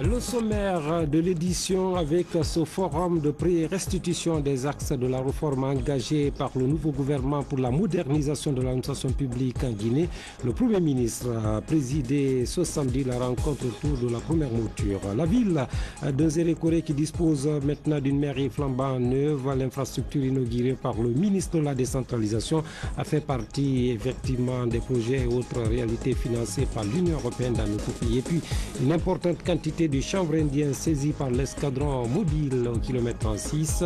Le sommaire de l'édition avec ce forum de pré-restitution des axes de la réforme engagée par le nouveau gouvernement pour la modernisation de l'administration publique en Guinée. Le Premier ministre a présidé ce samedi la rencontre autour de la première mouture. La ville de Zérékoré qui dispose maintenant d'une mairie flambant neuve, l'infrastructure inaugurée par le ministre de la décentralisation a fait partie effectivement des projets et autres réalités financées par l'Union européenne dans notre pays. Et puis une importante quantité du chanvre indien saisi par l'escadron mobile au kilomètre 36.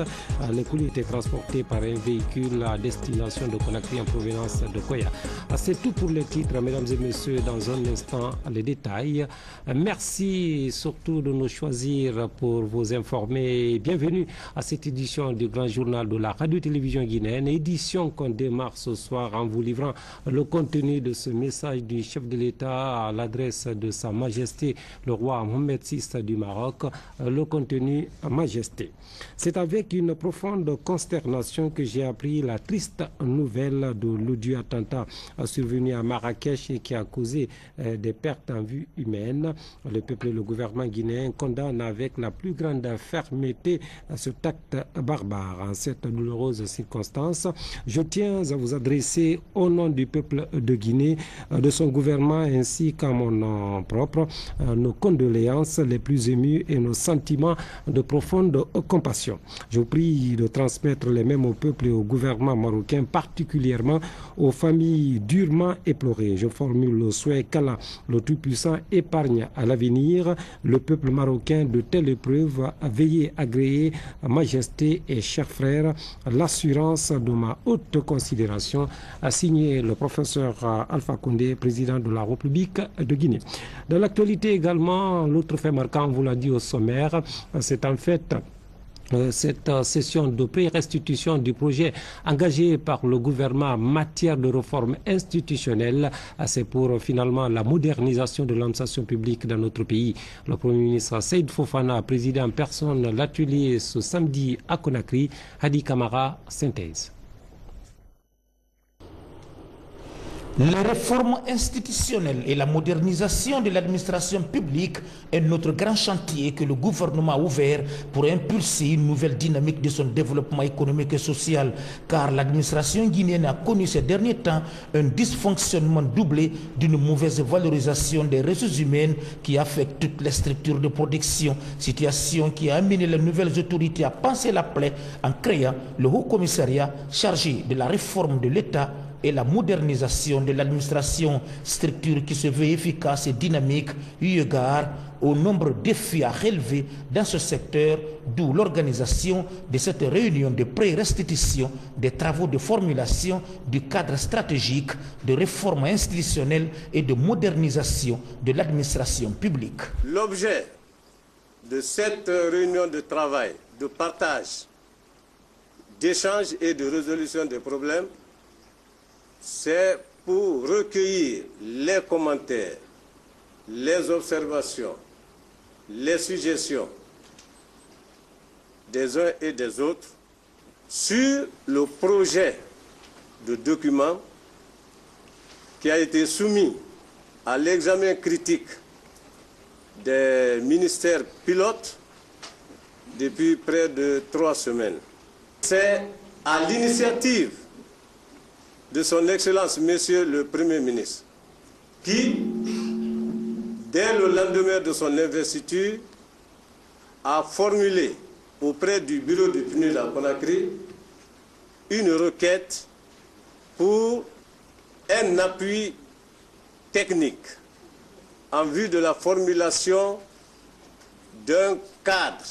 Les colis étaient transportés par un véhicule à destination de Conakry en provenance de Koya. C'est tout pour les titres, mesdames et messieurs. Dans un instant, les détails. Merci surtout de nous choisir pour vous informer. Bienvenue à cette édition du Grand Journal de la Radio-Télévision guinéenne. Édition qu'on démarre ce soir en vous livrant le contenu de ce message du chef de l'État à l'adresse de Sa Majesté le roi Mohamed VI du Maroc, le contenu Majesté. C'est avec une profonde consternation que j'ai appris la triste nouvelle de l'odieux attentat survenu à Marrakech et qui a causé des pertes en vie humaine. Le peuple et le gouvernement guinéen condamnent avec la plus grande fermeté cet acte barbare. En cette douloureuse circonstance, je tiens à vous adresser au nom du peuple de Guinée, de son gouvernement ainsi qu'à mon nom propre, nos condoléances les plus émues et nos sentiments de profonde compassion. Je vous prie de transmettre les mêmes au peuple et au gouvernement marocain, particulièrement aux familles durement éplorées. Je formule le souhait qu'Allah, le Tout-Puissant, épargne à l'avenir le peuple marocain de telles épreuves. Veillez agréer, Majesté et chers frères, l'assurance de ma haute considération, a signé le professeur Alpha Condé, président de la République de Guinée. Dans l'actualité également, l'autre fait marquant, on vous l'a dit au sommaire, c'est en fait cette session de pré-restitution du projet engagé par le gouvernement en matière de réforme institutionnelle. C'est pour finalement la modernisation de l'administration publique dans notre pays. Le Premier ministre Seyd Fofana a présidé en personne l'atelier ce samedi à Conakry. Hadi Kamara, synthèse. Les réformes institutionnelles et la modernisation de l'administration publique est notre grand chantier que le gouvernement a ouvert pour impulser une nouvelle dynamique de son développement économique et social, car l'administration guinéenne a connu ces derniers temps un dysfonctionnement doublé d'une mauvaise valorisation des ressources humaines qui affecte toutes les structures de production, situation qui a amené les nouvelles autorités à panser la plaie en créant le Haut Commissariat chargé de la réforme de l'État et la modernisation de l'administration, structure qui se veut efficace et dynamique eu égard au nombre de défis à relever dans ce secteur, d'où l'organisation de cette réunion de pré-restitution des travaux de formulation du cadre stratégique de réforme institutionnelle et de modernisation de l'administration publique. L'objet de cette réunion de travail, de partage, d'échange et de résolution des problèmes, c'est pour recueillir les commentaires, les observations, les suggestions des uns et des autres sur le projet de document qui a été soumis à l'examen critique des ministères pilotes depuis près de 3 semaines. C'est à l'initiative de son Excellence, Monsieur le Premier ministre, qui, dès le lendemain de son investiture, a formulé auprès du bureau du PNUD à Conakry une requête pour un appui technique en vue de la formulation d'un cadre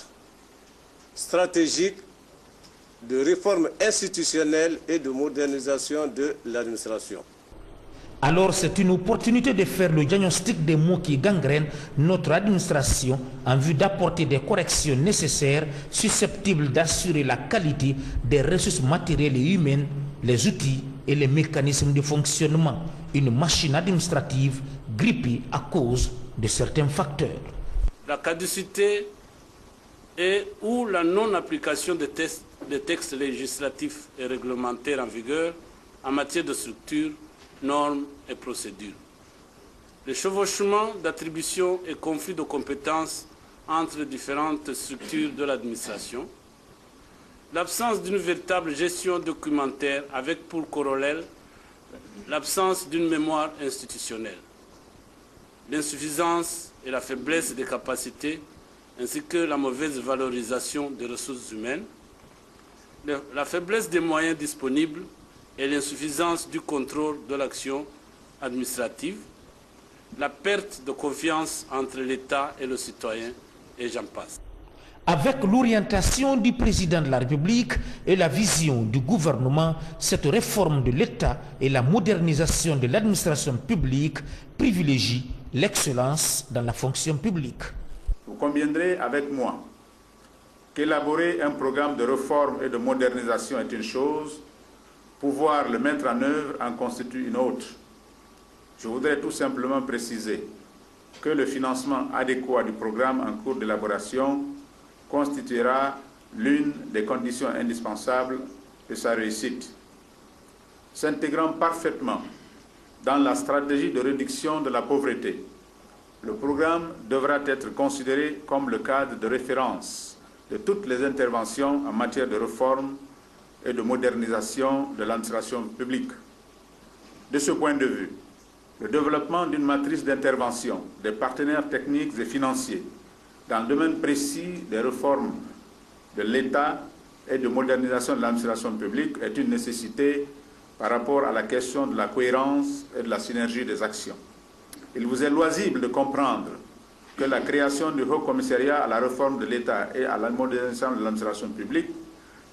stratégique de réforme institutionnelle et de modernisation de l'administration. Alors c'est une opportunité de faire le diagnostic des maux qui gangrènent notre administration en vue d'apporter des corrections nécessaires susceptibles d'assurer la qualité des ressources matérielles et humaines, les outils et les mécanismes de fonctionnement. Une machine administrative grippée à cause de certains facteurs. La caducité et ou la non-application des textes législatifs et réglementaires en vigueur en matière de structure, normes et procédures. le chevauchement d'attributions et conflits de compétences entre différentes structures de l'administration, l'absence d'une véritable gestion documentaire avec pour corollaire l'absence d'une mémoire institutionnelle, l'insuffisance et la faiblesse des capacités ainsi que la mauvaise valorisation des ressources humaines, la faiblesse des moyens disponibles et l'insuffisance du contrôle de l'action administrative, la perte de confiance entre l'État et le citoyen, et j'en passe. Avec l'orientation du président de la République et la vision du gouvernement, cette réforme de l'État et la modernisation de l'administration publique privilégient l'excellence dans la fonction publique. Vous conviendrez avec moi qu'élaborer un programme de réforme et de modernisation est une chose, pouvoir le mettre en œuvre en constitue une autre. Je voudrais tout simplement préciser que le financement adéquat du programme en cours d'élaboration constituera l'une des conditions indispensables de sa réussite. S'intégrant parfaitement dans la stratégie de réduction de la pauvreté, le programme devra être considéré comme le cadre de référence de toutes les interventions en matière de réforme et de modernisation de l'administration publique. De ce point de vue, le développement d'une matrice d'intervention des partenaires techniques et financiers dans le domaine précis des réformes de l'État et de modernisation de l'administration publique est une nécessité par rapport à la question de la cohérence et de la synergie des actions. Il vous est loisible de comprendre que la création du Haut Commissariat à la réforme de l'État et à la modernisation de l'administration publique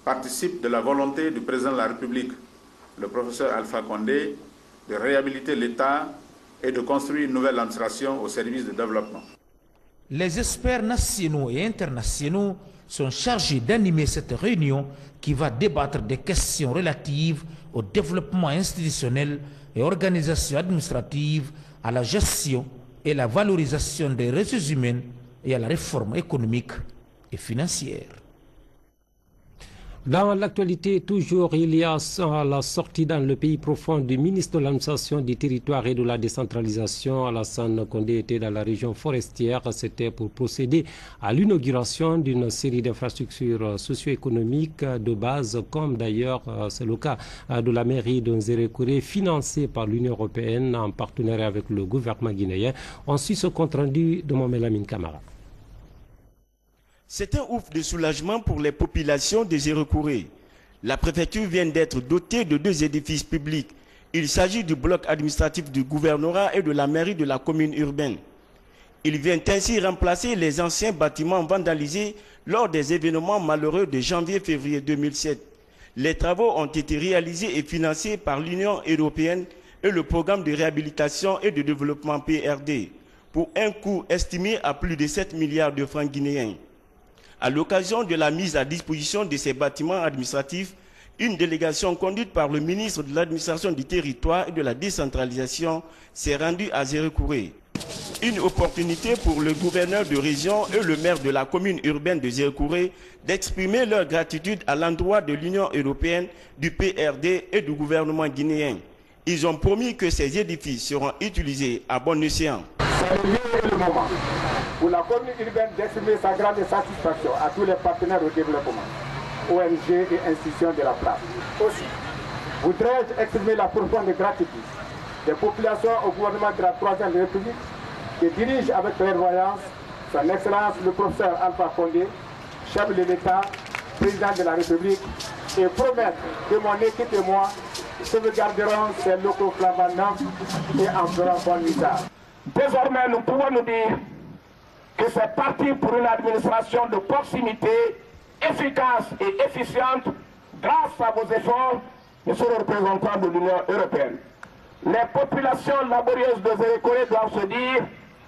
participe de la volonté du président de la République, le professeur Alpha Condé, de réhabiliter l'État et de construire une nouvelle administration au service du développement. Les experts nationaux et internationaux sont chargés d'animer cette réunion qui va débattre des questions relatives au développement institutionnel et organisation administrative, à la gestion et la valorisation des ressources humaines et à la réforme économique et financière. Dans l'actualité, toujours, il y a la sortie dans le pays profond du ministre de l'administration du territoire et de la décentralisation. Alassane Condé était dans la région forestière. C'était pour procéder à l'inauguration d'une série d'infrastructures socio-économiques de base, comme d'ailleurs c'est le cas de la mairie de Nzérékouré, financée par l'Union européenne en partenariat avec le gouvernement guinéen. On suit ce compte rendu de Mohamed Lamine Camara. C'est un ouf de soulagement pour les populations de Nzérékouré. La préfecture vient d'être dotée de 2 édifices publics. Il s'agit du bloc administratif du gouvernorat et de la mairie de la commune urbaine. Il vient ainsi remplacer les anciens bâtiments vandalisés lors des événements malheureux de janvier-février 2007. Les travaux ont été réalisés et financés par l'Union européenne et le programme de réhabilitation et de développement PRD pour un coût estimé à plus de 7 milliards de francs guinéens. À l'occasion de la mise à disposition de ces bâtiments administratifs, une délégation conduite par le ministre de l'administration du territoire et de la décentralisation s'est rendue à Nzérékouré. Une opportunité pour le gouverneur de région et le maire de la commune urbaine de Nzérékouré d'exprimer leur gratitude à l'endroit de l'Union européenne, du PRD et du gouvernement guinéen. Ils ont promis que ces édifices seront utilisés à bon escient. C'est le lieu et le moment pour la commune urbaine d'exprimer sa grande satisfaction à tous les partenaires au développement, ONG et institutions de la place. Aussi, voudrais-je exprimer la profonde gratitude des populations au gouvernement de la 3e République qui dirige avec clairvoyance son Excellence le professeur Alpha Condé, chef de l'État, président de la République, et promettre que mon équipe et moi sauvegarderons ces locaux flambants et en feront bon usage. Désormais, nous pouvons nous dire que c'est parti pour une administration de proximité, efficace et efficiente, grâce à vos efforts, monsieur le représentant de l'Union européenne. Les populations laborieuses de Nzérékouré doivent se dire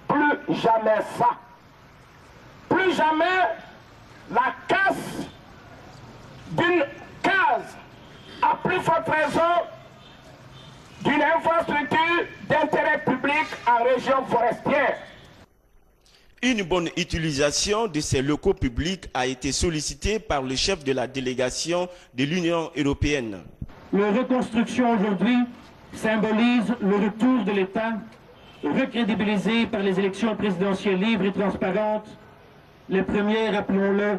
plus jamais ça. Plus jamais la casse d'une case, à plus forte raison d'une infrastructure d'intérêt public en région forestière. Une bonne utilisation de ces locaux publics a été sollicitée par le chef de la délégation de l'Union européenne. La reconstruction aujourd'hui symbolise le retour de l'État recrédibilisée par les élections présidentielles libres et transparentes, les premières, rappelons-le,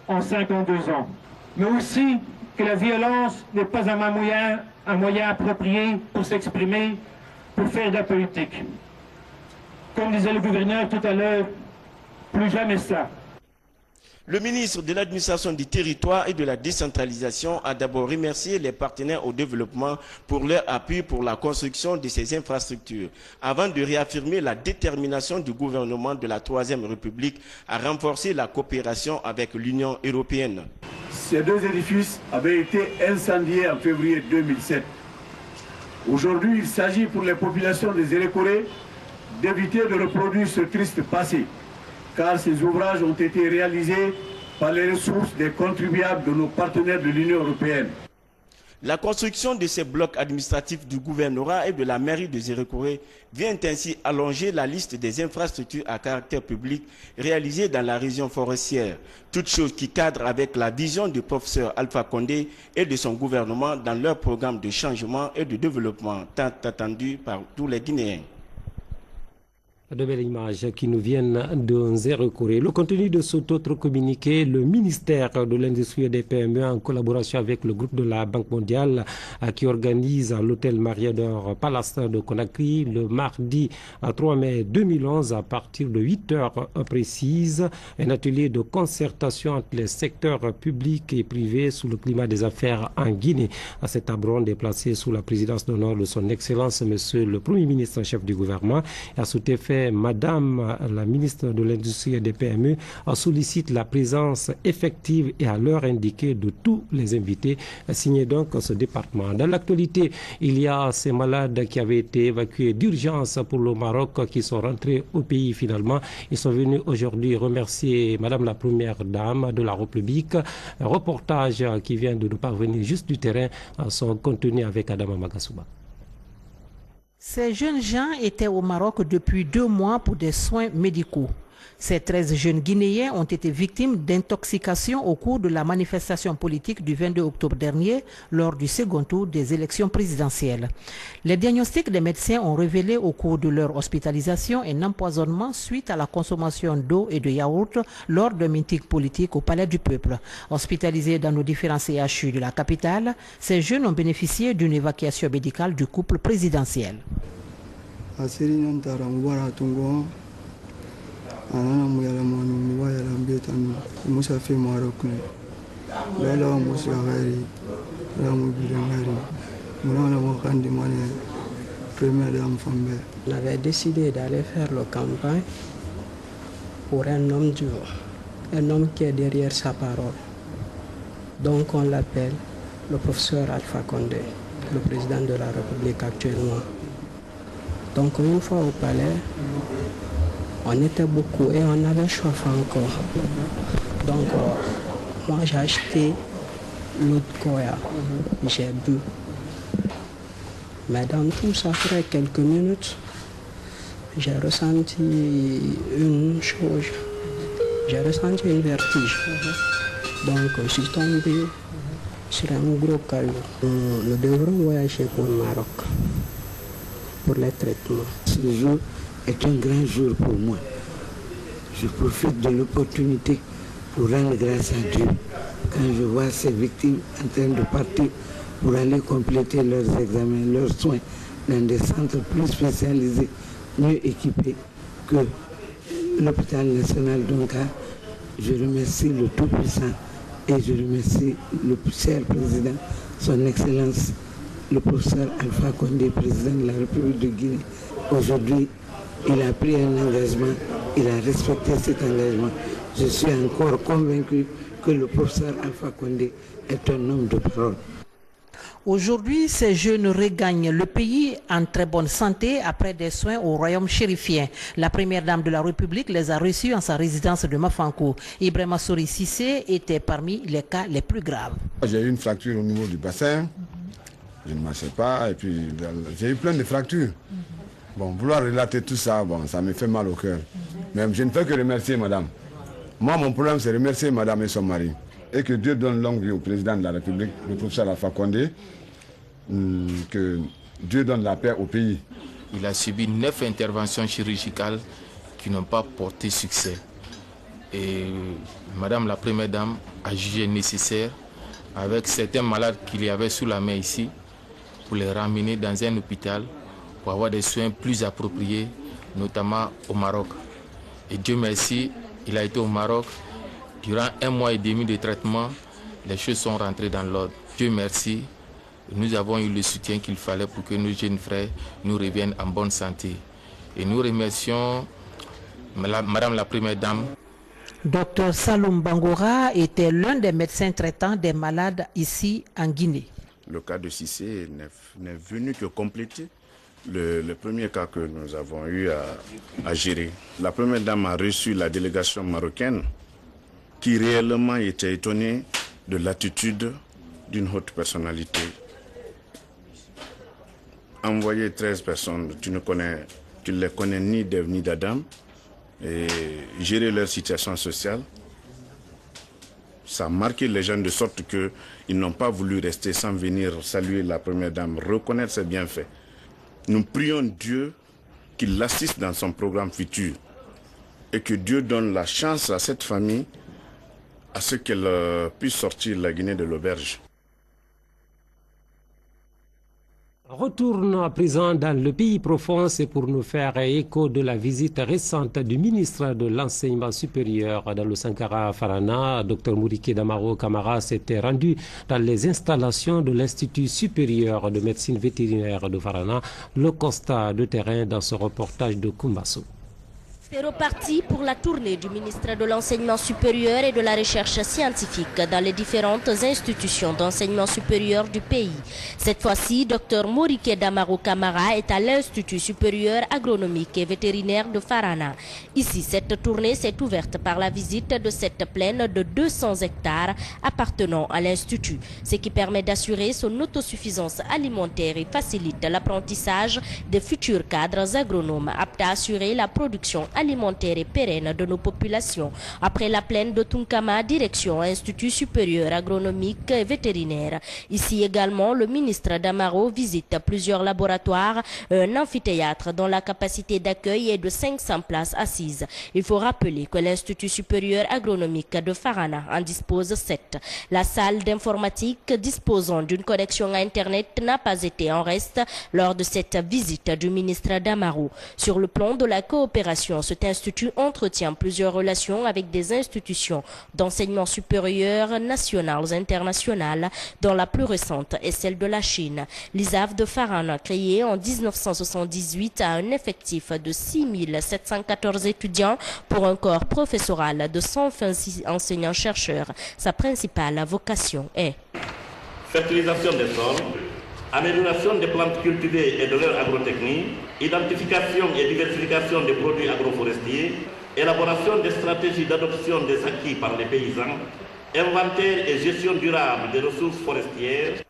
en 52 ans. Mais aussi que la violence n'est pas un moyen approprié pour s'exprimer, pour faire de la politique. Comme disait le gouverneur tout à l'heure, plus jamais ça. Le ministre de l'Administration du Territoire et de la Décentralisation a d'abord remercié les partenaires au développement pour leur appui pour la construction de ces infrastructures, avant de réaffirmer la détermination du gouvernement de la Troisième République à renforcer la coopération avec l'Union européenne. Ces deux édifices avaient été incendiés en février 2007. Aujourd'hui, il s'agit pour les populations des Érékoré d'éviter de reproduire ce triste passé, car ces ouvrages ont été réalisés par les ressources des contribuables de nos partenaires de l'Union européenne. La construction de ces blocs administratifs du gouvernorat et de la mairie de Zérékoré vient ainsi allonger la liste des infrastructures à caractère public réalisées dans la région forestière, toute chose qui cadre avec la vision du professeur Alpha Condé et de son gouvernement dans leur programme de changement et de développement tant attendu par tous les Guinéens. De belles images qui nous viennent de Zérékoré. Le contenu de cet autre communiqué, le ministère de l'Industrie et des PME en collaboration avec le groupe de la Banque mondiale qui organise à l'hôtel Mariador Palace de Conakry le mardi 3 mai 2011 à partir de 8 heures précises, un atelier de concertation entre les secteurs publics et privés sur le climat des affaires en Guinée. À cet abron déplacé sous la présidence d'honneur de son Excellence, Monsieur le Premier ministre chef du gouvernement, à cet effet Madame la ministre de l'Industrie et des PME sollicite la présence effective et à l'heure indiquée de tous les invités. Signé donc ce département. Dans l'actualité, il y a ces malades qui avaient été évacués d'urgence pour le Maroc qui sont rentrés au pays finalement. Ils sont venus aujourd'hui remercier Madame la Première Dame de la République. Un reportage qui vient de nous parvenir juste du terrain sont contenus avec Adama Magasouba. Ces jeunes gens étaient au Maroc depuis 2 mois pour des soins médicaux. Ces 13 jeunes Guinéens ont été victimes d'intoxication au cours de la manifestation politique du 22 octobre dernier lors du second tour des élections présidentielles. Les diagnostics des médecins ont révélé au cours de leur hospitalisation un empoisonnement suite à la consommation d'eau et de yaourt lors d'un meeting politique au Palais du Peuple. Hospitalisés dans nos différents CHU de la capitale, ces jeunes ont bénéficié d'une évacuation médicale du couple présidentiel. Anana muyala manu miwaya lambetanu musa fe marokne lala musa gari ramu bilangari mona mo kandi mane première dame Fambe. On avait décidé d'aller faire la campagne pour un homme dur, un homme qui est derrière sa parole. Donc on l'appelle le professeur Alpha Condé, le président de la République actuellement. Donc une fois au palais, on était beaucoup et on avait soif encore. Donc, moi j'ai acheté l'eau de Koya, j'ai bu. Mais dans tout ça, après quelques minutes, j'ai ressenti une chose. J'ai ressenti une vertige. Donc, je suis tombé sur un gros caillou. Nous devrons voyager pour le Maroc pour les traitements. Ce jour est un grand jour pour moi. Je profite de l'opportunité pour rendre grâce à Dieu quand je vois ces victimes en train de partir pour aller compléter leurs examens, leurs soins dans des centres plus spécialisés, mieux équipés que l'hôpital national d'Onka. Je remercie le Tout-Puissant et je remercie le cher président, son Excellence, le professeur Alpha Condé, président de la République de Guinée. Aujourd'hui, il a pris un engagement, il a respecté cet engagement. Je suis encore convaincu que le professeur Alpha Condé est un homme de parole. Aujourd'hui, ces jeunes regagnent le pays en très bonne santé après des soins au royaume chérifien. La première dame de la République les a reçus en sa résidence de Mafanko. Ibrahima Sori Sissé était parmi les cas les plus graves. J'ai eu une fracture au niveau du bassin, je ne marchais pas et puis j'ai eu plein de fractures. Bon, vouloir relater tout ça, bon, ça me fait mal au cœur. Mais je ne fais que remercier madame. Moi, mon problème, c'est remercier madame et son mari. Et que Dieu donne longue vie au président de la République, le professeur Alpha Condé. Que Dieu donne la paix au pays. il a subi 9 interventions chirurgicales qui n'ont pas porté succès. Et Madame la Première Dame a jugé nécessaire, avec certains malades qu'il y avait sous la main ici, pour les ramener dans un hôpital pour avoir des soins plus appropriés, notamment au Maroc. Et Dieu merci, il a été au Maroc. Durant 1 mois et demi de traitement, les choses sont rentrées dans l'ordre. Dieu merci, nous avons eu le soutien qu'il fallait pour que nos jeunes frères nous reviennent en bonne santé. Et nous remercions Madame la Première Dame. Dr Saloum Bangora était l'un des médecins traitants des malades ici en Guinée. Le cas de Cissé n'est venu que compléter le premier cas que nous avons eu à gérer. La Première Dame a reçu la délégation marocaine qui réellement était étonnée de l'attitude d'une haute personnalité. Envoyer 13 personnes, tu ne les connais ni d'Ève ni d'Adam, et gérer leur situation sociale, ça a marqué les gens de sorte qu'ils n'ont pas voulu rester sans venir saluer la Première Dame, reconnaître ses bienfaits. Nous prions Dieu qu'il l'assiste dans son programme futur et que Dieu donne la chance à cette famille à ce qu'elle puisse sortir la Guinée de l'auberge. Retourne à présent dans le pays profond, c'est pour nous faire écho de la visite récente du ministre de l'Enseignement supérieur dans le Sankara Farana. Dr Mouriké Damaro Camara s'était rendu dans les installations de l'Institut supérieur de médecine vétérinaire de Farana. Le constat de terrain dans ce reportage de Kumbasso. C'est reparti pour la tournée du ministre de l'Enseignement supérieur et de la Recherche scientifique dans les différentes institutions d'enseignement supérieur du pays. Cette fois-ci, Dr Mouriké Damaro Camara est à l'Institut supérieur agronomique et vétérinaire de Farana. Ici, cette tournée s'est ouverte par la visite de cette plaine de 200 hectares appartenant à l'Institut, ce qui permet d'assurer son autosuffisance alimentaire et facilite l'apprentissage des futurs cadres agronomes aptes à assurer la production alimentaire et pérenne de nos populations. Après la plaine de Tunkama, direction Institut supérieur agronomique et vétérinaire. Ici également, le ministre Damaro visite plusieurs laboratoires, un amphithéâtre dont la capacité d'accueil est de 500 places assises. Il faut rappeler que l'Institut supérieur agronomique de Farana en dispose 7. La salle d'informatique disposant d'une connexion à Internet n'a pas été en reste lors de cette visite du ministre Damaro. Sur le plan de la coopération, cet institut entretient plusieurs relations avec des institutions d'enseignement supérieur nationales et internationales, dont la plus récente est celle de la Chine. L'ISAF de Farana, créé en 1978, a un effectif de 6714 étudiants pour un corps professoral de 126 enseignants-chercheurs. Sa principale vocation est fertilisation des sols, amélioration des plantes cultivées et de leur agrotechnie, identification et diversification des produits agroforestiers, élaboration des stratégies d'adoption des acquis par les paysans, inventaire et gestion durable des ressources forestières.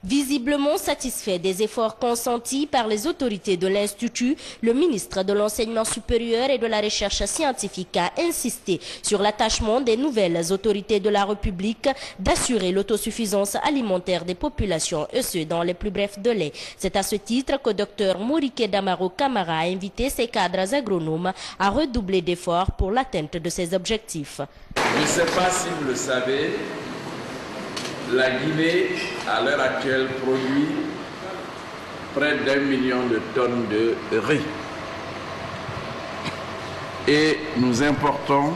Visiblement satisfait des efforts consentis par les autorités de l'Institut, le ministre de l'Enseignement supérieur et de la Recherche scientifique a insisté sur l'attachement des nouvelles autorités de la République d'assurer l'autosuffisance alimentaire des populations, et ce dans les plus brefs délais. C'est à ce titre que Dr Mouriké Damaro Camara a invité ses cadres agronomes à redoubler d'efforts pour l'atteinte de ces objectifs. Je ne sais pas si vous le savez, la Guinée, à l'heure actuelle, produit près d'1 million de tonnes de riz. Et nous importons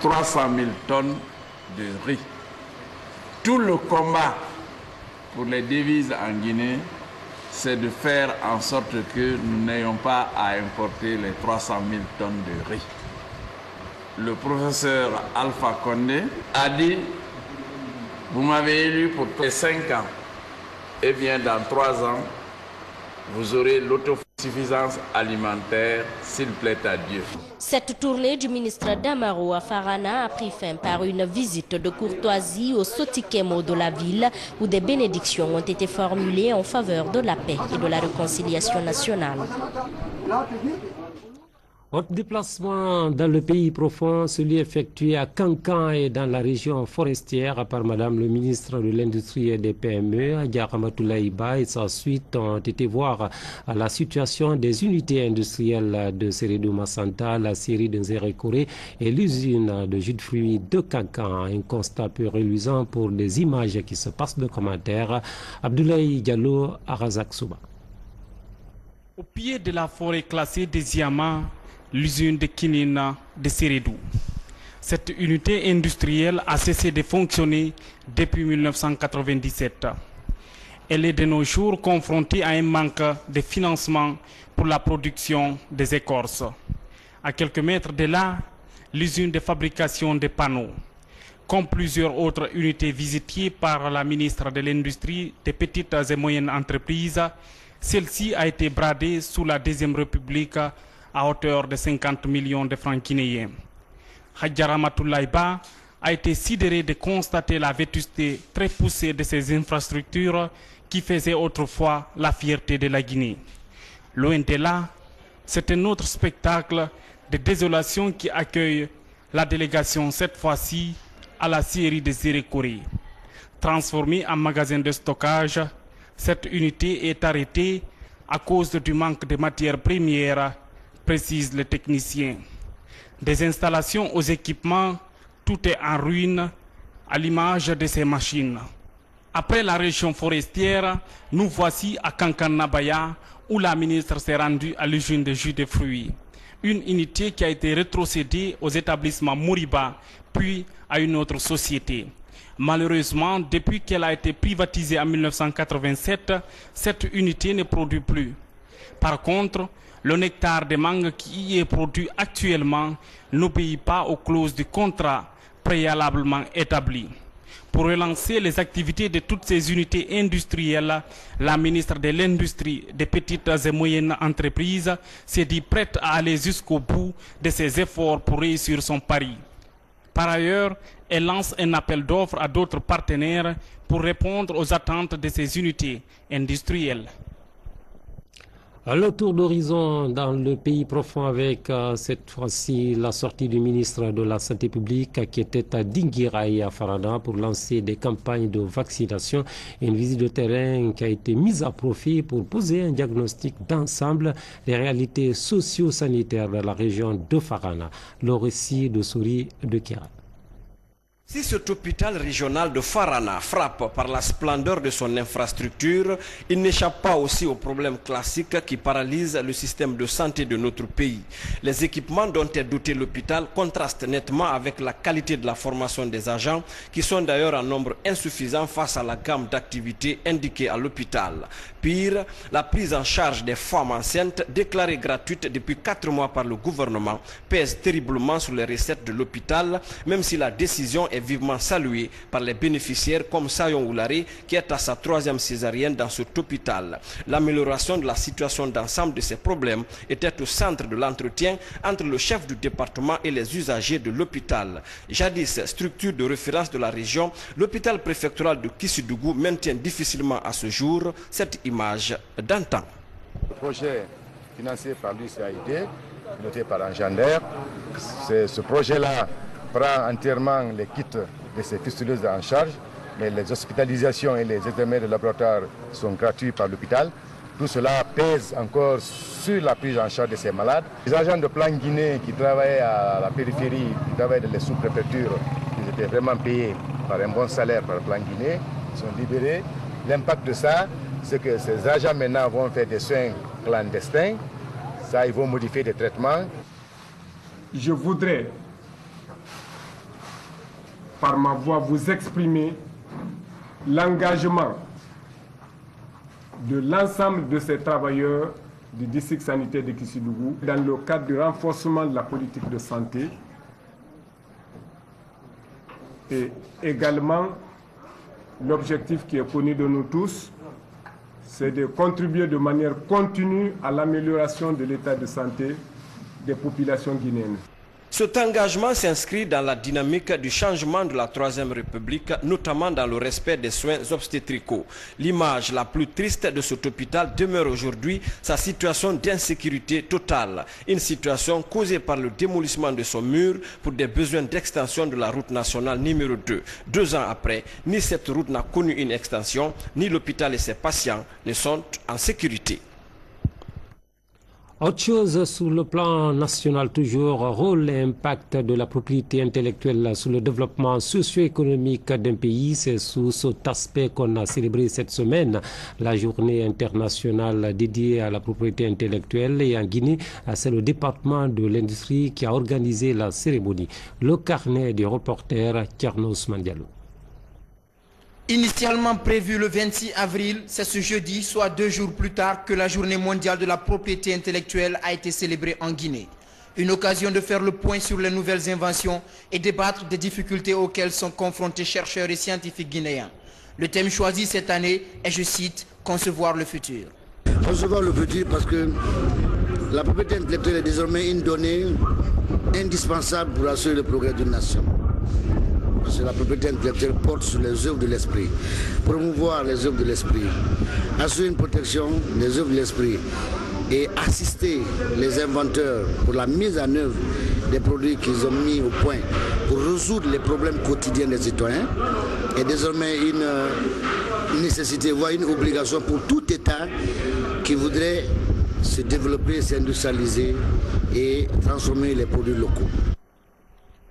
300 000 tonnes de riz. Tout le combat pour les devises en Guinée, c'est de faire en sorte que nous n'ayons pas à importer les 300 000 tonnes de riz. Le professeur Alpha Condé a dit: vous m'avez élu pour 5 ans. Eh bien, dans 3 ans, vous aurez l'autosuffisance alimentaire, s'il plaît à Dieu. Cette tournée du ministre Damaro à Farana a pris fin par une visite de courtoisie au Sotikemo de la ville, où des bénédictions ont été formulées en faveur de la paix et de la réconciliation nationale. Autre déplacement dans le pays profond, celui effectué à Kankan et dans la région forestière par Madame le ministre de l'Industrie et des PME, Adja Ramatoulaye Ba, et sa suite ont été voir la situation des unités industrielles de Seredou Massanta, la série de Nzérékoré et l'usine de jus de fruits de Kankan. Un constat peu reluisant pour des images qui se passent de commentaires. Abdoulaye Diallo, Arazak Souba. Au pied de la forêt classée des Yama, l'usine de Kinina de Seredou. Cette unité industrielle a cessé de fonctionner depuis 1997. Elle est de nos jours confrontée à un manque de financement pour la production des écorces. À quelques mètres de là, l'usine de fabrication de panneaux. Comme plusieurs autres unités visitées par la ministre de l'Industrie des petites et moyennes entreprises, celle-ci a été bradée sous la Deuxième République à hauteur de 50 millions de francs guinéens. Adja Ramatoulaye Ba a été sidéré de constater la vétusté très poussée de ces infrastructures qui faisaient autrefois la fierté de la Guinée. Loin de là, c'est un autre spectacle de désolation qui accueille la délégation cette fois-ci à la scierie de Nzérékoré. Transformée en magasin de stockage, cette unité est arrêtée à cause du manque de matières premières, précise le technicien. Des installations aux équipements, tout est en ruine à l'image de ces machines. Après la région forestière, nous voici à Kankan-Nabaya où la ministre s'est rendue à l'usine de jus de fruits. Une unité qui a été rétrocédée aux établissements Moriba, puis à une autre société. Malheureusement, depuis qu'elle a été privatisée en 1987, cette unité ne produit plus. Par contre, le nectar de mangue qui y est produit actuellement n'obéit pas aux clauses du contrat préalablement établi. Pour relancer les activités de toutes ces unités industrielles, la ministre de l'Industrie des petites et moyennes entreprises s'est dit prête à aller jusqu'au bout de ses efforts pour réussir son pari. Par ailleurs, elle lance un appel d'offres à d'autres partenaires pour répondre aux attentes de ces unités industrielles. Le tour d'horizon dans le pays profond avec cette fois-ci la sortie du ministre de la Santé publique qui était à Dinguira et à Farada pour lancer des campagnes de vaccination et une visite de terrain qui a été mise à profit pour poser un diagnostic d'ensemble des réalités socio-sanitaires de la région de Farana. Le récit de Souri de Kira. Si cet hôpital régional de Farana frappe par la splendeur de son infrastructure, il n'échappe pas aussi aux problèmes classiques qui paralysent le système de santé de notre pays. Les équipements dont est doté l'hôpital contrastent nettement avec la qualité de la formation des agents, qui sont d'ailleurs en nombre insuffisant face à la gamme d'activités indiquées à l'hôpital. Pire, la prise en charge des femmes enceintes, déclarée gratuite depuis 4 mois par le gouvernement, pèse terriblement sur les recettes de l'hôpital, même si la décision est vivement saluée par les bénéficiaires comme Sayon Oulari qui est à sa 3e césarienne dans cet hôpital. L'amélioration de la situation d'ensemble de ces problèmes était au centre de l'entretien entre le chef du département et les usagers de l'hôpital. Jadis structure de référence de la région, l'hôpital préfectoral de Kissidougou maintient difficilement à ce jour cette image d'antan. Le projet financé par l'USAID, piloté par un gendarme, ce projet-là prend entièrement les kits de ces fistuleuses en charge, mais les hospitalisations et les examens de laboratoire sont gratuits par l'hôpital. Tout cela pèse encore sur la prise en charge de ces malades. Les agents de Plan Guinée qui travaillaient à la périphérie, qui travaillaient dans les sous-préfectures, ils étaient vraiment payés par un bon salaire par Plan Guinée, ils sont libérés. L'impact de ça, c'est que ces agents maintenant vont faire des soins clandestins. Ça, ils vont modifier des traitements. Je voudrais par ma voix vous exprimer l'engagement de l'ensemble de ces travailleurs du district sanitaire de Kissidougou dans le cadre du renforcement de la politique de santé et également l'objectif qui est connu de nous tous, c'est de contribuer de manière continue à l'amélioration de l'état de santé des populations guinéennes. Cet engagement s'inscrit dans la dynamique du changement de la Troisième République, notamment dans le respect des soins obstétricaux. L'image la plus triste de cet hôpital demeure aujourd'hui sa situation d'insécurité totale. Une situation causée par le démolissement de son mur pour des besoins d'extension de la route nationale numéro 2. 2 ans après, ni cette route n'a connu une extension, ni l'hôpital et ses patients ne sont en sécurité. Autre chose sur le plan national toujours, rôle et impact de la propriété intellectuelle sur le développement socio-économique d'un pays. C'est sous cet aspect qu'on a célébré cette semaine la journée internationale dédiée à la propriété intellectuelle. Et en Guinée, c'est le département de l'industrie qui a organisé la cérémonie. Le carnet du reporter Thierno Ousmane Diallo. Initialement prévu le 26 avril, c'est ce jeudi, soit 2 jours plus tard, que la journée mondiale de la propriété intellectuelle a été célébrée en Guinée. Une occasion de faire le point sur les nouvelles inventions et débattre des difficultés auxquelles sont confrontés chercheurs et scientifiques guinéens. Le thème choisi cette année est, je cite, « Concevoir le futur ». Concevoir le futur parce que la propriété intellectuelle est désormais une donnée indispensable pour assurer le progrès d'une nation. Parce que la propriété intellectuelle porte sur les œuvres de l'esprit, promouvoir les œuvres de l'esprit, assurer une protection des œuvres de l'esprit et assister les inventeurs pour la mise en œuvre des produits qu'ils ont mis au point pour résoudre les problèmes quotidiens des citoyens est désormais une nécessité, voire une obligation pour tout État qui voudrait se développer, s'industrialiser et transformer les produits locaux.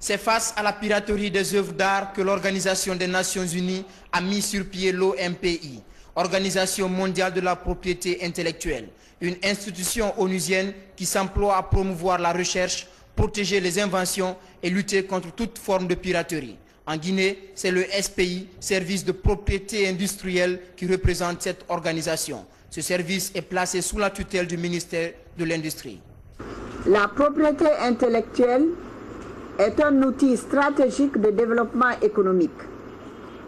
C'est face à la piraterie des œuvres d'art que l'Organisation des Nations Unies a mis sur pied l'OMPI, Organisation mondiale de la propriété intellectuelle, une institution onusienne qui s'emploie à promouvoir la recherche, protéger les inventions et lutter contre toute forme de piraterie. En Guinée, c'est le SPI, Service de propriété industrielle, qui représente cette organisation. Ce service est placé sous la tutelle du ministère de l'Industrie. La propriété intellectuelle est un outil stratégique de développement économique.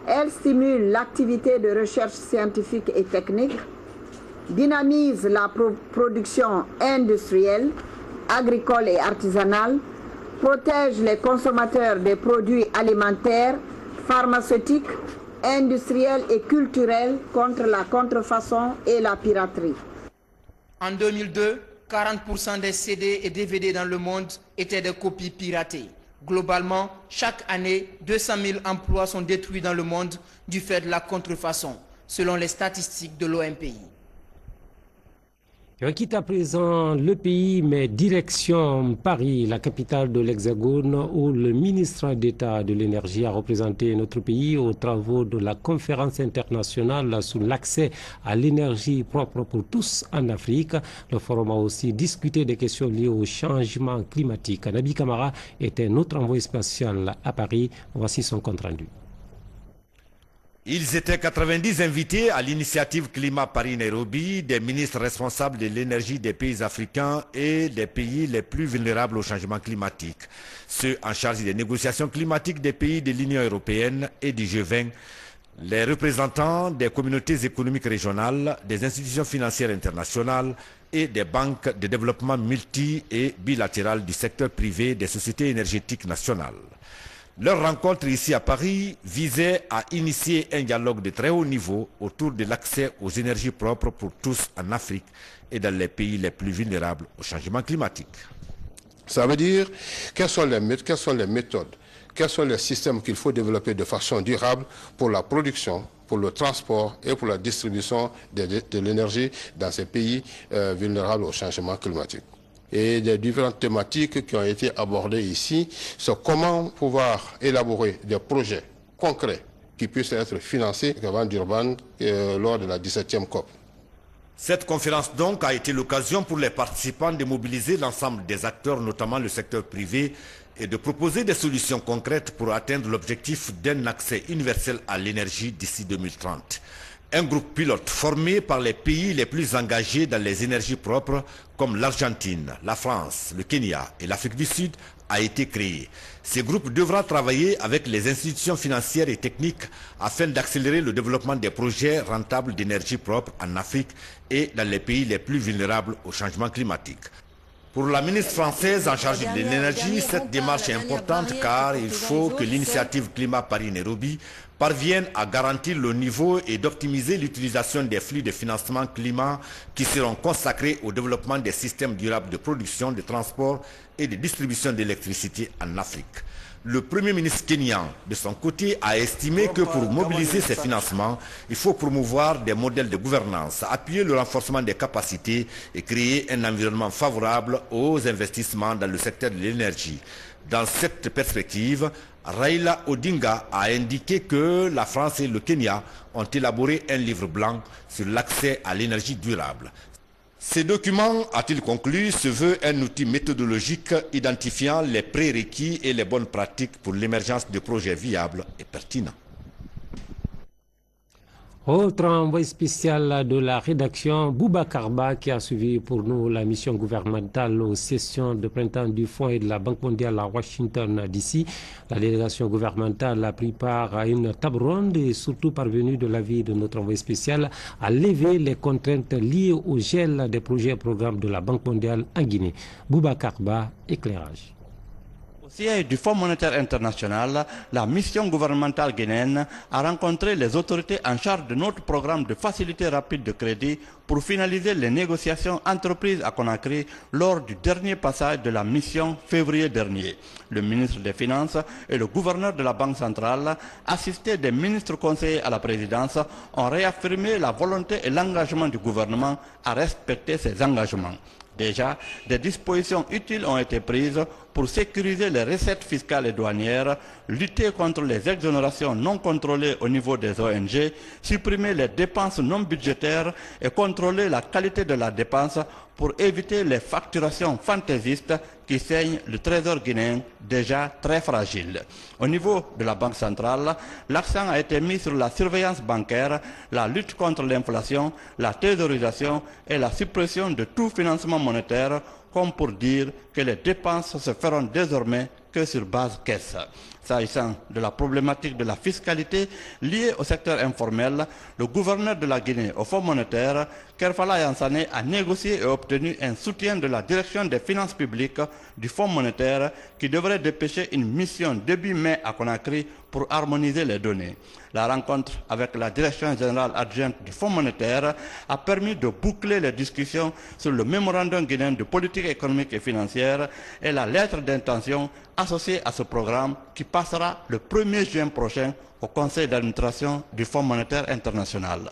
Elle stimule l'activité de recherche scientifique et technique, dynamise la production industrielle, agricole et artisanale, protège les consommateurs des produits alimentaires, pharmaceutiques, industriels et culturels contre la contrefaçon et la piraterie. En 2002, 40% des CD et DVD dans le monde étaient des copies piratées. Globalement, chaque année, 200 000 emplois sont détruits dans le monde du fait de la contrefaçon, selon les statistiques de l'OMPI. On quitte à présent le pays, mais direction Paris, la capitale de l'Hexagone, où le ministre d'État de l'Énergie a représenté notre pays aux travaux de la conférence internationale sur l'accès à l'énergie propre pour tous en Afrique. Le forum a aussi discuté des questions liées au changement climatique. Nabi Kamara était notre envoyé spécial à Paris. Voici son compte-rendu. Ils étaient 90 invités à l'initiative Climat Paris-Nairobi, des ministres responsables de l'énergie des pays africains et des pays les plus vulnérables au changement climatique. Ceux en charge des négociations climatiques des pays de l'Union européenne et du G20, les représentants des communautés économiques régionales, des institutions financières internationales et des banques de développement multi- et bilatérales du secteur privé des sociétés énergétiques nationales. Leur rencontre ici à Paris visait à initier un dialogue de très haut niveau autour de l'accès aux énergies propres pour tous en Afrique et dans les pays les plus vulnérables au changement climatique. Ça veut dire quelles sont les méthodes, quels sont les systèmes qu'il faut développer de façon durable pour la production, pour le transport et pour la distribution de l'énergie dans ces pays vulnérables au changement climatique. Et des différentes thématiques qui ont été abordées ici, c'est comment pouvoir élaborer des projets concrets qui puissent être financés avant Durban lors de la 17e COP. Cette conférence donc a été l'occasion pour les participants de mobiliser l'ensemble des acteurs, notamment le secteur privé, et de proposer des solutions concrètes pour atteindre l'objectif d'un accès universel à l'énergie d'ici 2030. Un groupe pilote formé par les pays les plus engagés dans les énergies propres comme l'Argentine, la France, le Kenya et l'Afrique du Sud a été créé. Ce groupe devra travailler avec les institutions financières et techniques afin d'accélérer le développement des projets rentables d'énergie propre en Afrique et dans les pays les plus vulnérables au changement climatique. Pour la ministre française en charge de l'énergie, cette démarche est importante car il faut que l'initiative Climat Paris-Nairobi parvienne à garantir le niveau et d'optimiser l'utilisation des flux de financement climat qui seront consacrés au développement des systèmes durables de production, de transport et de distribution d'électricité en Afrique. Le Premier ministre kényan, de son côté, a estimé que pour mobiliser ces financements, il faut promouvoir des modèles de gouvernance, appuyer le renforcement des capacités et créer un environnement favorable aux investissements dans le secteur de l'énergie. Dans cette perspective, Raila Odinga a indiqué que la France et le Kenya ont élaboré un livre blanc sur l'accès à l'énergie durable. Ces documents, a-t-il conclu, se veut un outil méthodologique identifiant les prérequis et les bonnes pratiques pour l'émergence de projets viables et pertinents. Autre envoyé spécial de la rédaction, Boubacar Ba, qui a suivi pour nous la mission gouvernementale aux sessions de printemps du Fonds et de la Banque mondiale à Washington DC. La délégation gouvernementale a pris part à une table ronde et surtout parvenue de l'avis de notre envoyé spécial à lever les contraintes liées au gel des projets et programmes de la Banque mondiale en Guinée. Boubacar Ba, éclairage. Au siège du Fonds monétaire international, la mission gouvernementale guinéenne a rencontré les autorités en charge de notre programme de facilité rapide de crédit pour finaliser les négociations entreprises à Conakry lors du dernier passage de la mission février dernier. Le ministre des Finances et le gouverneur de la Banque centrale, assistés des ministres conseillers à la présidence, ont réaffirmé la volonté et l'engagement du gouvernement à respecter ces engagements. Déjà, des dispositions utiles ont été prises pour sécuriser les recettes fiscales et douanières, lutter contre les exonérations non contrôlées au niveau des ONG, supprimer les dépenses non budgétaires et contrôler la qualité de la dépense pour éviter les facturations fantaisistes qui saignent le trésor guinéen déjà très fragile. Au niveau de la Banque centrale, l'accent a été mis sur la surveillance bancaire, la lutte contre l'inflation, la thésaurisation et la suppression de tout financement monétaire, comme pour dire que les dépenses se feront désormais que sur base caisse. S'agissant de la problématique de la fiscalité liée au secteur informel, le gouverneur de la Guinée au Fonds monétaire, Kerfala Yansane, a négocié et obtenu un soutien de la direction des finances publiques du Fonds monétaire qui devrait dépêcher une mission début mai à Conakry pour harmoniser les données. La rencontre avec la direction générale adjointe du Fonds monétaire a permis de boucler les discussions sur le mémorandum guinéen de politique économique et financière et la lettre d'intention associée à ce programme qui passera le 1er juin prochain au Conseil d'administration du Fonds monétaire international.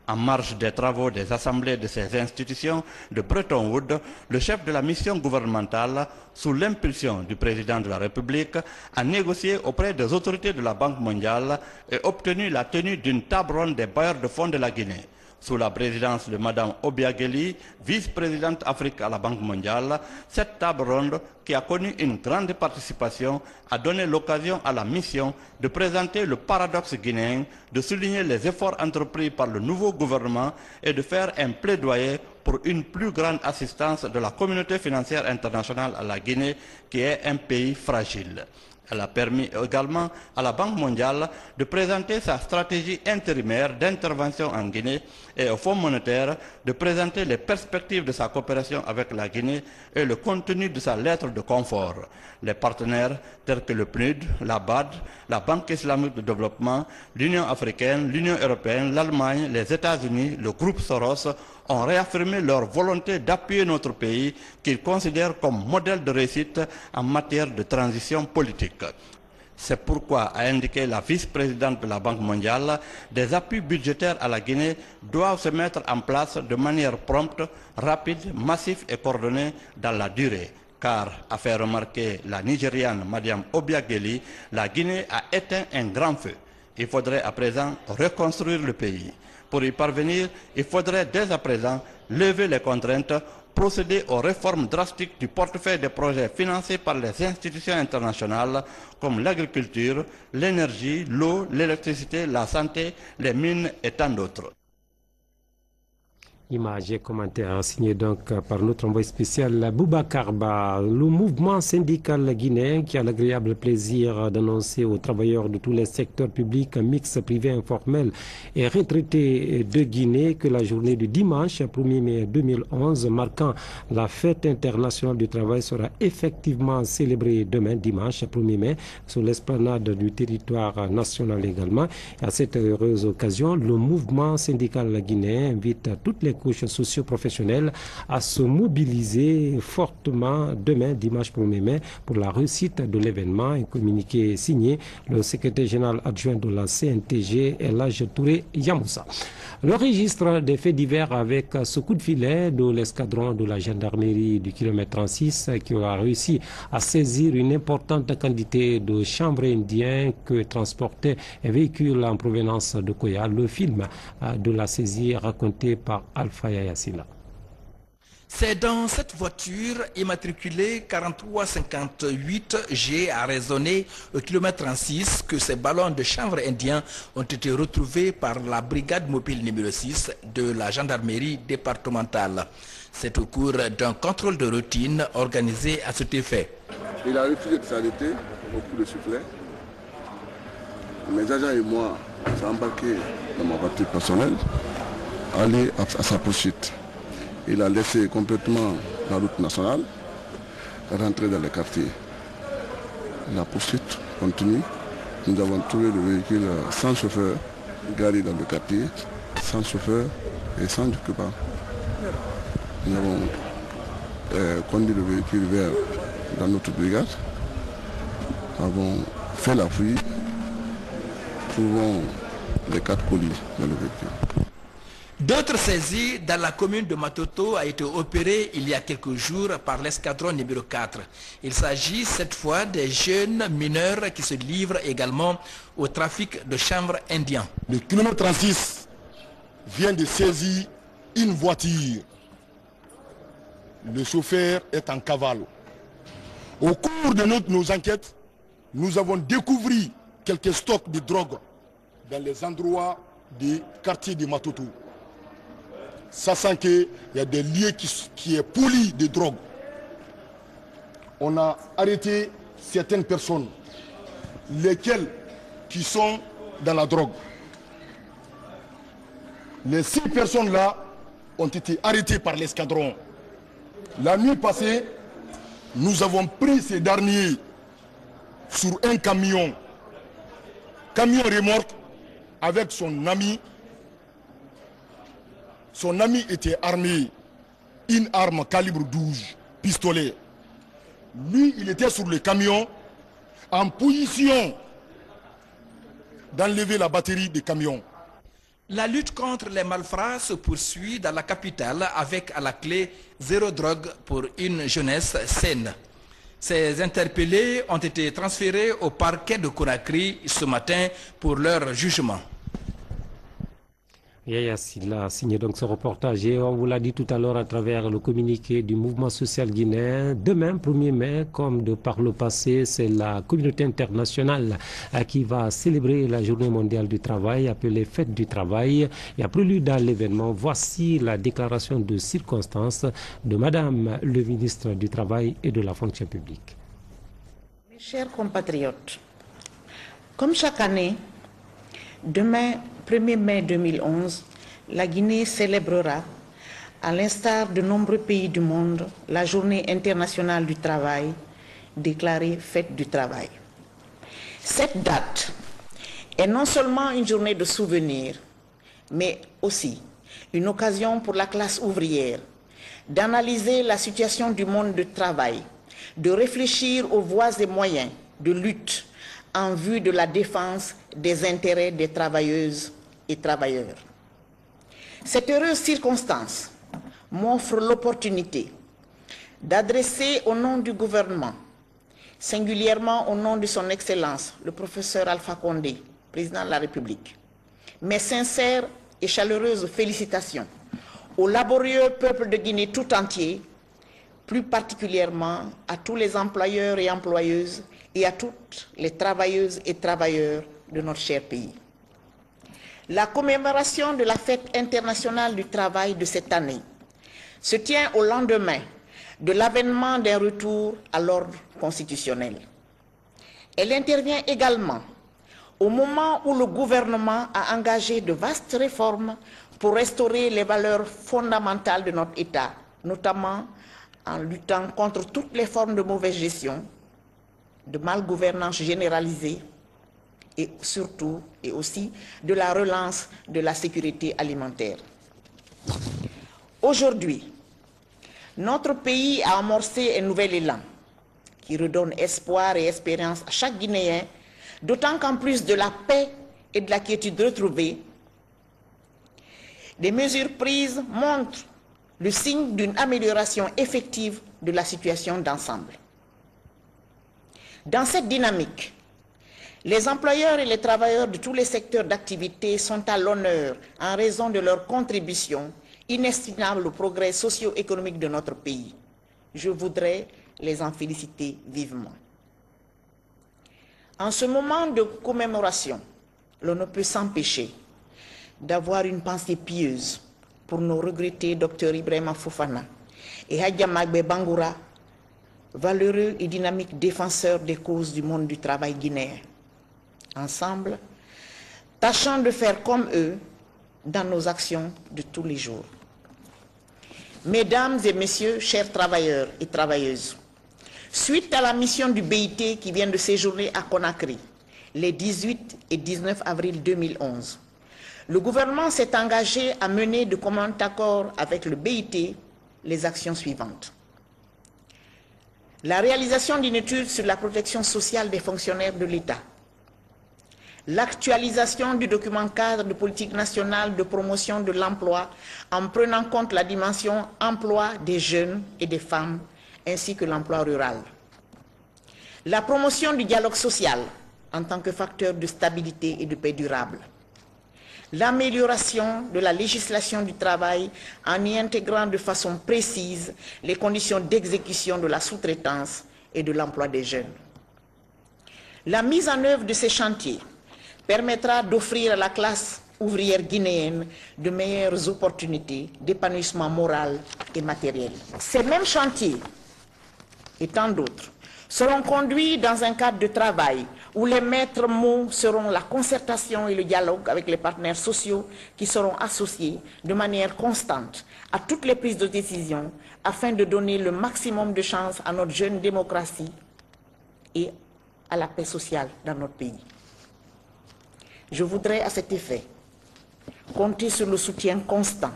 En marge des travaux des assemblées de ces institutions de Bretton Woods, le chef de la mission gouvernementale, sous l'impulsion du président de la République, a négocié auprès des autorités de la Banque mondiale et obtenu la tenue d'une table ronde des bailleurs de fonds de la Guinée. Sous la présidence de Mme Obiageli, vice-présidente Afrique à la Banque mondiale, cette table ronde, qui a connu une grande participation, a donné l'occasion à la mission de présenter le paradoxe guinéen, de souligner les efforts entrepris par le nouveau gouvernement et de faire un plaidoyer pour une plus grande assistance de la communauté financière internationale à la Guinée, qui est un pays fragile. Elle a permis également à la Banque mondiale de présenter sa stratégie intérimaire d'intervention en Guinée et au Fonds monétaire de présenter les perspectives de sa coopération avec la Guinée et le contenu de sa lettre de confort. Les partenaires tels que le PNUD, la BAD, la Banque islamique de développement, l'Union africaine, l'Union européenne, l'Allemagne, les États-Unis, le groupe Soros ont réaffirmé leur volonté d'appuyer notre pays qu'ils considèrent comme modèle de réussite en matière de transition politique. C'est pourquoi, a indiqué la vice-présidente de la Banque mondiale, des appuis budgétaires à la Guinée doivent se mettre en place de manière prompte, rapide, massive et coordonnée dans la durée. Car, a fait remarquer la Nigériane Mme Obiageli, la Guinée a éteint un grand feu. Il faudrait à présent reconstruire le pays. Pour y parvenir, il faudrait dès à présent lever les contraintes, procéder aux réformes drastiques du portefeuille des projets financés par les institutions internationales comme l'agriculture, l'énergie, l'eau, l'électricité, la santé, les mines et tant d'autres. Images et commentaires signés donc par notre envoyé spécial Boubacar Ba. Le mouvement syndical guinéen qui a l'agréable plaisir d'annoncer aux travailleurs de tous les secteurs publics, mixtes, privés, informels et retraités de Guinée que la journée du dimanche 1er mai 2011 marquant la fête internationale du travail sera effectivement célébrée demain dimanche 1er mai sur l'esplanade du territoire national également. Et à cette heureuse occasion, le mouvement syndical guinéen invite toutes les couches socio-professionnelles à se mobiliser fortement demain, dimanche 1er mai, pour la réussite de l'événement. Un communiqué signé le secrétaire général adjoint de la CNTG, Elhadji Touré Yamoussa. Le registre des faits divers avec ce coup de filet de l'escadron de la gendarmerie du kilomètre 36 qui a réussi à saisir une importante quantité de chanvre indien que transportait un véhicule en provenance de Koya. Le film de la saisie raconté par Alpha Yassila. C'est dans cette voiture immatriculée 4358G à résonner au kilomètre 36 que ces ballons de chanvre indien ont été retrouvés par la brigade mobile numéro 6 de la gendarmerie départementale. C'est au cours d'un contrôle de routine organisé à cet effet. Il a refusé de s'arrêter au coup de sifflet. Mes agents et moi sommes embarqués dans ma voiture personnelle, aller à sa poursuite. Il a laissé complètement la route nationale, rentrer dans les quartiers. La poursuite continue. Nous avons trouvé le véhicule sans chauffeur, garé dans le quartier, sans chauffeur et sans occupant. Nous avons conduit le véhicule vers dans notre brigade. Nous avons fait la fouille. Trouvons les 4 colis dans le véhicule. D'autres saisies dans la commune de Matoto a été opérée il y a quelques jours par l'escadron numéro 4. Il s'agit cette fois des jeunes mineurs qui se livrent également au trafic de chanvre indien. Le kilomètre 36 vient de saisir une voiture. Le chauffeur est en cavale. Au cours de nos enquêtes, nous avons découvert quelques stocks de drogue dans les endroits des quartiers de Matoto. Sachant qu'il y a des lieux qui est poli de drogue. On a arrêté certaines personnes, lesquelles qui sont dans la drogue. Les 6 personnes-là ont été arrêtées par l'escadron. La nuit passée, nous avons pris ces derniers sur un camion remorque avec son ami. Son ami était armé, une arme calibre 12, pistolet. Lui, il était sur le camion en position d'enlever la batterie du camion. La lutte contre les malfrats se poursuit dans la capitale avec à la clé 0 drogue pour une jeunesse saine. Ces interpellés ont été transférés au parquet de Conakry ce matin pour leur jugement. Yaya Silla a signé donc ce reportage et on vous l'a dit tout à l'heure à travers le communiqué du mouvement social guinéen. Demain, 1er mai, comme de par le passé, c'est la communauté internationale qui va célébrer la journée mondiale du travail, appelée Fête du travail. Et après prélude à l'événement, voici la déclaration de circonstance de Madame le ministre du Travail et de la fonction publique. Mes chers compatriotes, comme chaque année, demain, 1er mai 2011, la Guinée célébrera, à l'instar de nombreux pays du monde, la journée internationale du travail, déclarée Fête du travail. Cette date est non seulement une journée de souvenir, mais aussi une occasion pour la classe ouvrière d'analyser la situation du monde du travail, de réfléchir aux voies et moyens de lutte en vue de la défense des intérêts des travailleuses et travailleurs. Cette heureuse circonstance m'offre l'opportunité d'adresser au nom du gouvernement, singulièrement au nom de son Excellence, le professeur Alpha Condé, président de la République, mes sincères et chaleureuses félicitations au laborieux peuple de Guinée tout entier, plus particulièrement à tous les employeurs et employeuses et à toutes les travailleuses et travailleurs de notre cher pays. La commémoration de la fête internationale du travail de cette année se tient au lendemain de l'avènement d'un retour à l'ordre constitutionnel. Elle intervient également au moment où le gouvernement a engagé de vastes réformes pour restaurer les valeurs fondamentales de notre État, notamment en luttant contre toutes les formes de mauvaise gestion, de malgouvernance généralisée et surtout et aussi de la relance de la sécurité alimentaire. Aujourd'hui, notre pays a amorcé un nouvel élan qui redonne espoir et espérance à chaque Guinéen, d'autant qu'en plus de la paix et de la quiétude retrouvée, des mesures prises montrent le signe d'une amélioration effective de la situation d'ensemble. Dans cette dynamique, les employeurs et les travailleurs de tous les secteurs d'activité sont à l'honneur en raison de leur contribution inestimable au progrès socio-économique de notre pays. Je voudrais les en féliciter vivement. En ce moment de commémoration, l'on ne peut s'empêcher d'avoir une pensée pieuse pour nos regrettés Dr Ibrahima Fofana et Hadja Magbe Bangoura, valeureux et dynamiques défenseurs des causes du monde du travail guinéen. Ensemble, tâchons de faire comme eux dans nos actions de tous les jours. Mesdames et messieurs, chers travailleurs et travailleuses, suite à la mission du BIT qui vient de séjourner à Conakry les 18 et 19 avril 2011, le gouvernement s'est engagé à mener de commun accord avec le BIT les actions suivantes. La réalisation d'une étude sur la protection sociale des fonctionnaires de l'État, l'actualisation du document cadre de politique nationale de promotion de l'emploi en prenant compte la dimension emploi des jeunes et des femmes ainsi que l'emploi rural, la promotion du dialogue social en tant que facteur de stabilité et de paix durable, l'amélioration de la législation du travail en y intégrant de façon précise les conditions d'exécution de la sous-traitance et de l'emploi des jeunes. La mise en œuvre de ces chantiers permettra d'offrir à la classe ouvrière guinéenne de meilleures opportunités d'épanouissement moral et matériel. Ces mêmes chantiers et tant d'autres seront conduits dans un cadre de travail où les maîtres mots seront la concertation et le dialogue avec les partenaires sociaux qui seront associés de manière constante à toutes les prises de décision afin de donner le maximum de chances à notre jeune démocratie et à la paix sociale dans notre pays. Je voudrais à cet effet compter sur le soutien constant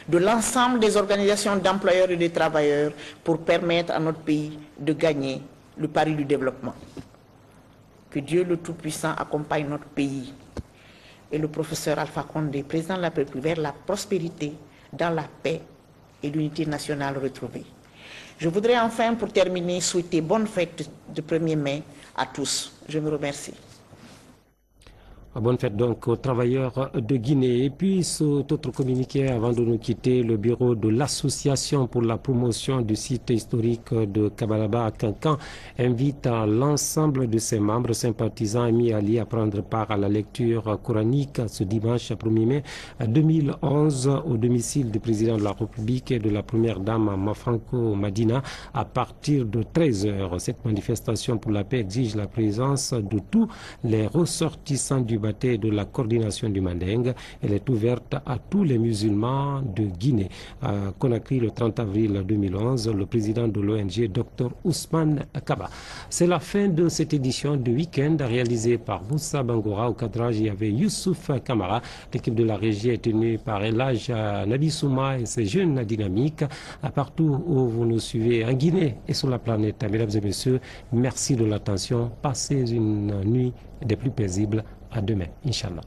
de l'ensemble des organisations d'employeurs et de travailleurs pour permettre à notre pays de gagner le pari du développement. Que Dieu le Tout-Puissant accompagne notre pays et le professeur Alpha Condé, président de la République, vers la prospérité, dans la paix et l'unité nationale retrouvée. Je voudrais enfin, pour terminer, souhaiter bonne fête de 1er mai à tous. Je vous remercie. Bonne fête donc aux travailleurs de Guinée. Et puis, cet autre communiqué, avant de nous quitter, le bureau de l'Association pour la promotion du site historique de Kabalaba à Kankan invite l'ensemble de ses membres, sympathisants, amis et alliés à prendre part à la lecture coranique ce dimanche 1er mai 2011 au domicile du président de la République et de la première dame Mafranco Madina à partir de 13h. Cette manifestation pour la paix exige la présence de tous les ressortissants du de la coordination du Manding. Elle est ouverte à tous les musulmans de Guinée. À Conakry, le 30 avril 2011, le président de l'ONG, Dr Ousmane Kaba. C'est la fin de cette édition de week-end réalisée par Moussa Bangoura. Au cadrage, il y avait Youssouf Kamara. L'équipe de la régie est tenue par Elhaj Nabissouma et ses jeunes dynamiques. Partout où vous nous suivez en Guinée et sur la planète. Mesdames et messieurs, merci de l'attention. Passez une nuit des plus paisibles. À demain, Inch'Allah.